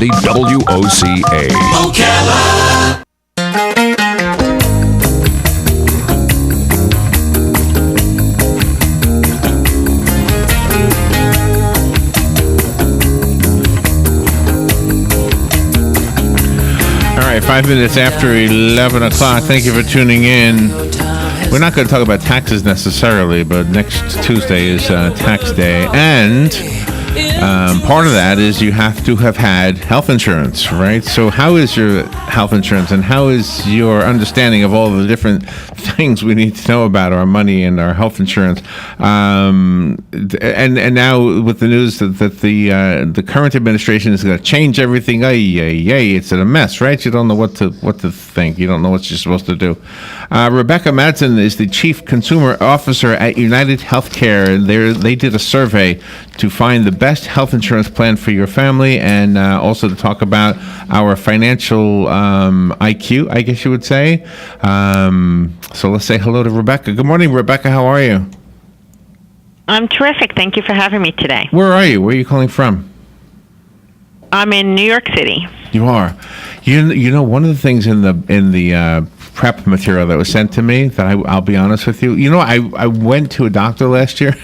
The WOCA. Ocala. All right, 5 minutes after 11 o'clock. Thank you for tuning in. We're not going to talk about taxes necessarily, but next Tuesday is tax day. And part of that is you have to have had health insurance, right? So how is your health insurance, and how is your understanding of all the different things we need to know about our money and our health insurance? And now with the news that the current administration is going to change everything, it's a mess, right? You don't know what to think. You don't know what you're supposed to do. Rebecca Madsen is the Chief Consumer Officer at United Healthcare. They did a survey to find the best health insurance plan for your family, and also to talk about our financial IQ, I guess you would say. So let's say hello to Rebecca. Good morning, Rebecca. How are you? I'm terrific. Thank you for having me today. Where are you? Where are you calling from? I'm in New York City. You are. You know, one of the things in the prep material that was sent to me that I'll be honest with you. You know, I went to a doctor last year.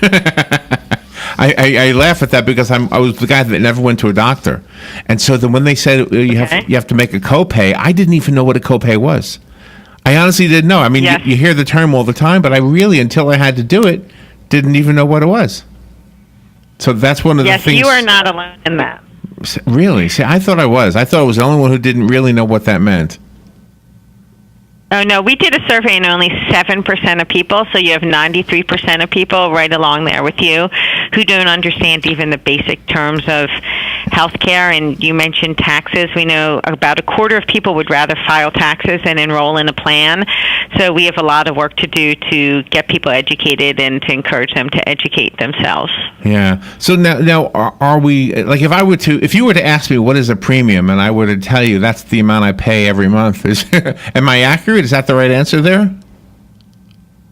I laugh at that because I was the guy that never went to a doctor, and so then when they said you have to make a copay, I didn't even know what a copay was. I honestly didn't know. I mean, yes. you hear the term all the time, but I really, until I had to do it, didn't even know what it was. So that's one of the things. Yes, you are not alone in that. Really? See, I thought I was. I thought I was the only one who didn't really know what that meant. Oh, no, we did a survey and only 7% of people, so you have 93% of people right along there with you who don't understand even the basic terms of healthcare. And you mentioned taxes. We know about a quarter of people would rather file taxes than enroll in a plan. So we have a lot of work to do to get people educated and to encourage them to educate themselves. Yeah. So now are we, like, if you were to ask me what is a premium, and I were to tell you that's the amount I pay every month, am I accurate? Is that the right answer there?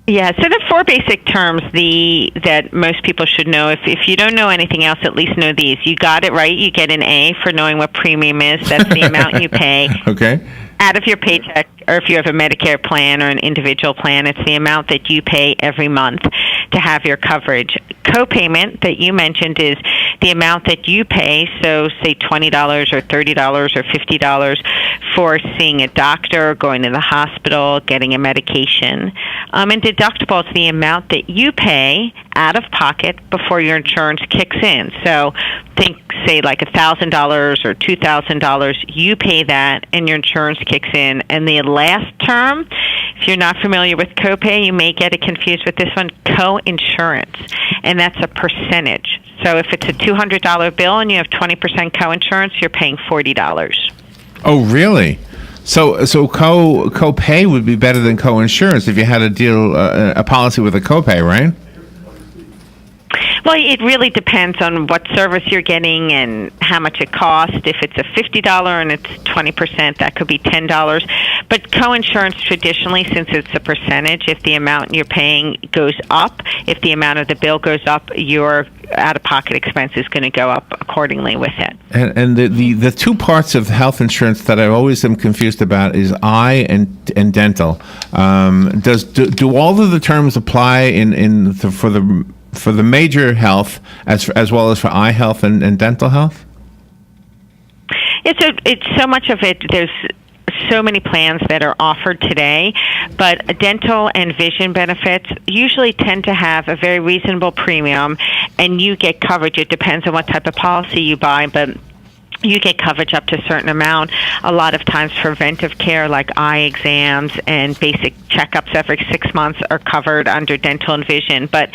Yeah, so the four basic terms that most people should know. If you don't know anything else, at least know these. You got it right. You get an A for knowing what premium is. That's the amount you pay. Okay. Out of your paycheck, or if you have a Medicare plan or an individual plan, it's the amount that you pay every month to have your coverage. Copayment that you mentioned is the amount that you pay, so say $20 or $30 or $50 for seeing a doctor, going to the hospital, getting a medication. And deductible is the amount that you pay out of pocket before your insurance kicks in. So think, say, like $1,000 or $2,000, you pay that and your insurance kicks in. And the last term, if you're not familiar with copay, you may get it confused with this one, co-insurance, and that's a percentage. So if it's a $200 bill and you have 20% co-insurance, you're paying $40. Oh, really? So copay would be better than co-insurance if you had a deal, a policy with a copay, right? Well, it really depends on what service you're getting and how much it costs. If it's a $50 and it's 20%, that could be $10. But co-insurance traditionally, since it's a percentage, if the amount you're paying goes up, if the amount of the bill goes up, your out-of-pocket expense is going to go up accordingly with it. And the two parts of health insurance that I always am confused about is eye and dental. Do all of the terms apply for the major health as well as for eye health and dental health? It's so much of it. There's so many plans that are offered today, but dental and vision benefits usually tend to have a very reasonable premium, and you get coverage. It depends on what type of policy you buy, but you get coverage up to a certain amount. A lot of times preventive care like eye exams and basic checkups every 6 months are covered under dental and vision. But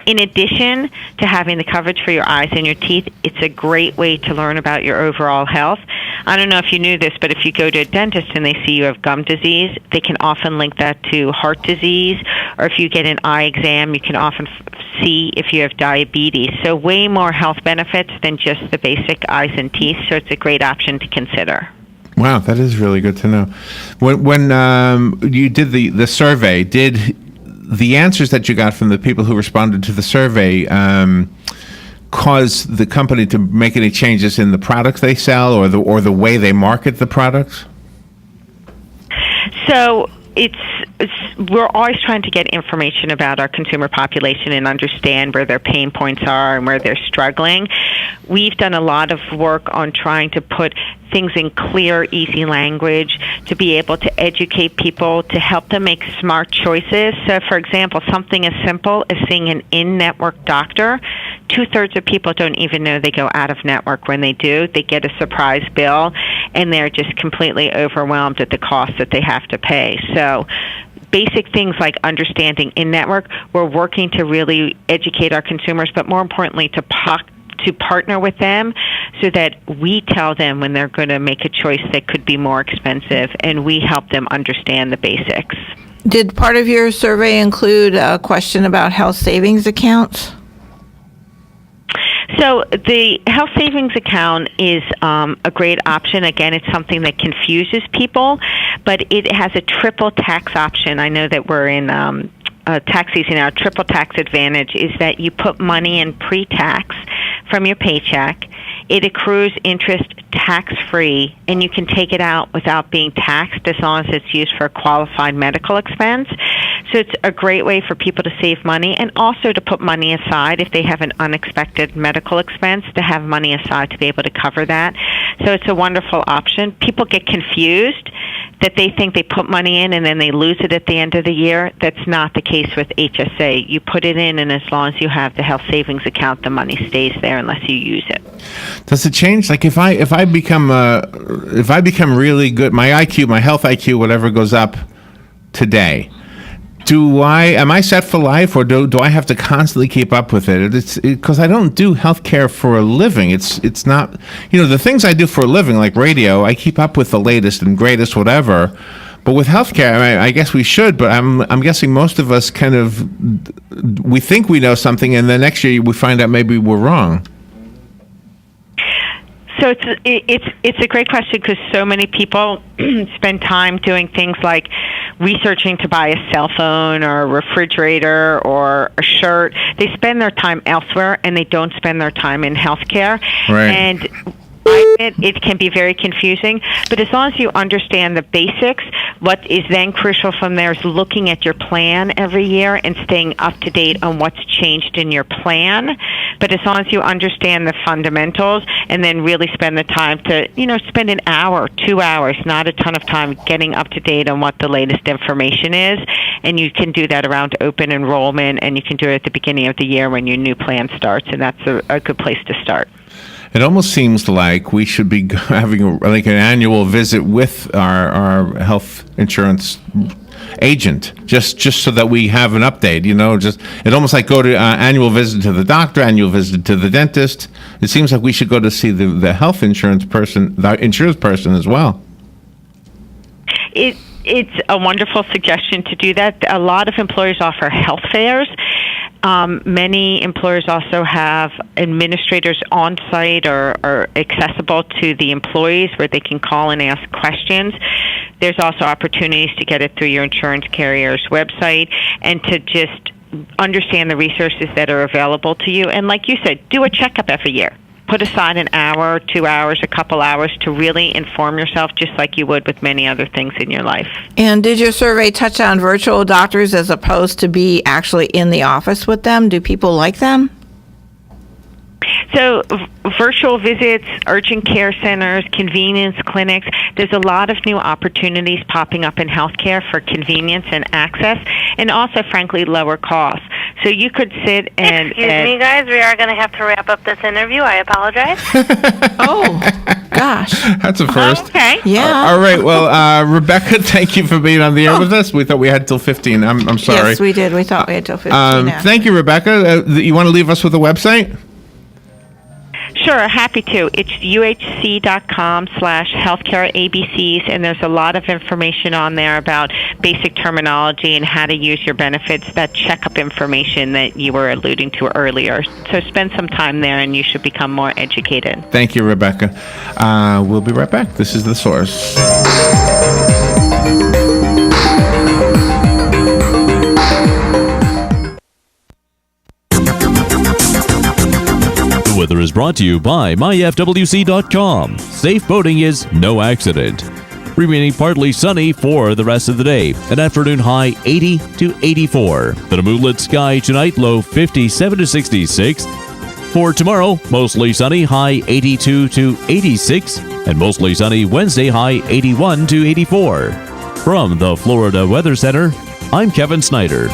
in addition to having the coverage for your eyes and your teeth, it's a great way to learn about your overall health. I don't know if you knew this, but if you go to a dentist and they see you have gum disease, they can often link that to heart disease. Or if you get an eye exam, you can often see if you have diabetes. So way more health benefits than just the basic eyes and teeth. So it's a great option to consider. Wow, that is really good to know. When you did the survey, did the answers that you got from the people who responded to the survey, cause the company to make any changes in the products they sell or the way they market the products? So we're always trying to get information about our consumer population and understand where their pain points are and where they're struggling. We've done a lot of work on trying to put things in clear, easy language to be able to educate people, to help them make smart choices. So, for example, something as simple as seeing an in-network doctor. 2/3 of people don't even know they go out of network. When they do, they get a surprise bill, and they're just completely overwhelmed at the cost that they have to pay. So basic things like understanding in-network, we're working to really educate our consumers, but more importantly, to partner with them so that we tell them when they're going to make a choice that could be more expensive, and we help them understand the basics. Did part of your survey include a question about health savings accounts? So the health savings account is a great option. Again, it's something that confuses people, but it has a triple tax option. I know that we're in tax season now. Triple tax advantage is that you put money in pre-tax from your paycheck. It accrues interest tax-free, and you can take it out without being taxed as long as it's used for a qualified medical expense. So it's a great way for people to save money and also to put money aside if they have an unexpected medical expense, to have money aside to be able to cover that. So it's a wonderful option. People get confused that they think they put money in and then they lose it at the end of the year. That's not the case with HSA. You put it in, and as long as you have the health savings account, the money stays there unless you use it. Does it change? Like if I become really good, my IQ, my health IQ, whatever goes up today, am I set for life, or do I have to constantly keep up with it? It's because I don't do healthcare for a living. It's not, the things I do for a living, like radio, I keep up with the latest and greatest whatever. But with healthcare, I guess we should, but I'm guessing most of us we think we know something, and the next year we find out maybe we're wrong. So it's a great question, because so many people spend time doing things like researching to buy a cell phone or a refrigerator or a shirt. They spend their time elsewhere, and they don't spend their time in healthcare. Right. And it can be very confusing, but as long as you understand the basics, what is then crucial from there is looking at your plan every year and staying up to date on what's changed in your plan. But as long as you understand the fundamentals and then really spend the time to, spend an hour, 2 hours, not a ton of time, getting up to date on what the latest information is. And you can do that around open enrollment, and you can do it at the beginning of the year when your new plan starts, and that's a good place to start. It almost seems like we should be having an annual visit with our health insurance agent, just so that we have an update. It almost like go to annual visit to the doctor, annual visit to the dentist. It seems like we should go to see the health insurance person, the insurance person as well. It's a wonderful suggestion to do that. A lot of employers offer health fairs. Many employers also have administrators on site or accessible to the employees where they can call and ask questions. There's also opportunities to get it through your insurance carrier's website and to just understand the resources that are available to you. And like you said, do a checkup every year. Put aside an hour, 2 hours, a couple hours to really inform yourself, just like you would with many other things in your life. And did your survey touch on virtual doctors as opposed to be actually in the office with them? Do people like them? So virtual visits, urgent care centers, convenience clinics, there's a lot of new opportunities popping up in healthcare for convenience and access, and also, frankly, lower costs. So you could sit and... Excuse me, guys. We are going to have to wrap up this interview. I apologize. Oh, gosh. That's a first. Okay. Yeah. All right. Well, Rebecca, thank you for being on the air with us. We thought we had till 15. I'm sorry. Yes, we did. We thought we had till 15. Thank you, Rebecca. You want to leave us with a website? Sure, happy to. It's uhc.com/healthcareabcs, and there's a lot of information on there about basic terminology and how to use your benefits, that checkup information that you were alluding to earlier. So spend some time there, and you should become more educated. Thank you, Rebecca. We'll be right back. This is The Source. weather is brought to you by myfwc.com. Safe boating is no accident. Remaining partly sunny for the rest of the day. An afternoon high 80 to 84. Then a moonlit sky tonight, low 57 to 66. For tomorrow, mostly sunny, high 82 to 86. And mostly sunny Wednesday, high 81 to 84. From the Florida Weather Center, I'm Kevin Snyder.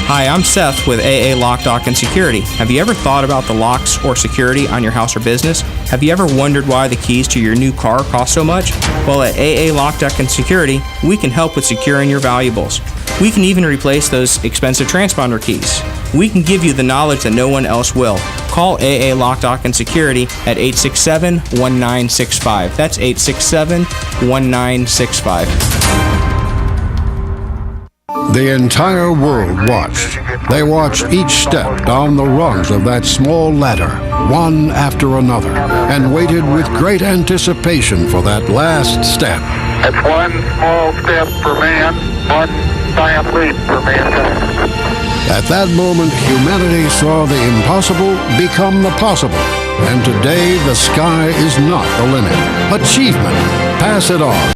Hi, I'm Seth with AA Lock, Dock, and Security. Have you ever thought about the locks or security on your house or business? Have you ever wondered why the keys to your new car cost so much? Well, at AA Lock, Dock, and Security, we can help with securing your valuables. We can even replace those expensive transponder keys. We can give you the knowledge that no one else will. Call AA Lock, Dock, and Security at 867-1965. That's 867-1965. The entire world watched. They watched each step down the rungs of that small ladder, one after another, and waited with great anticipation for that last step. It's one small step for man, one giant leap for mankind. At that moment, humanity saw the impossible become the possible. And today, the sky is not the limit. Achievement. Pass it on.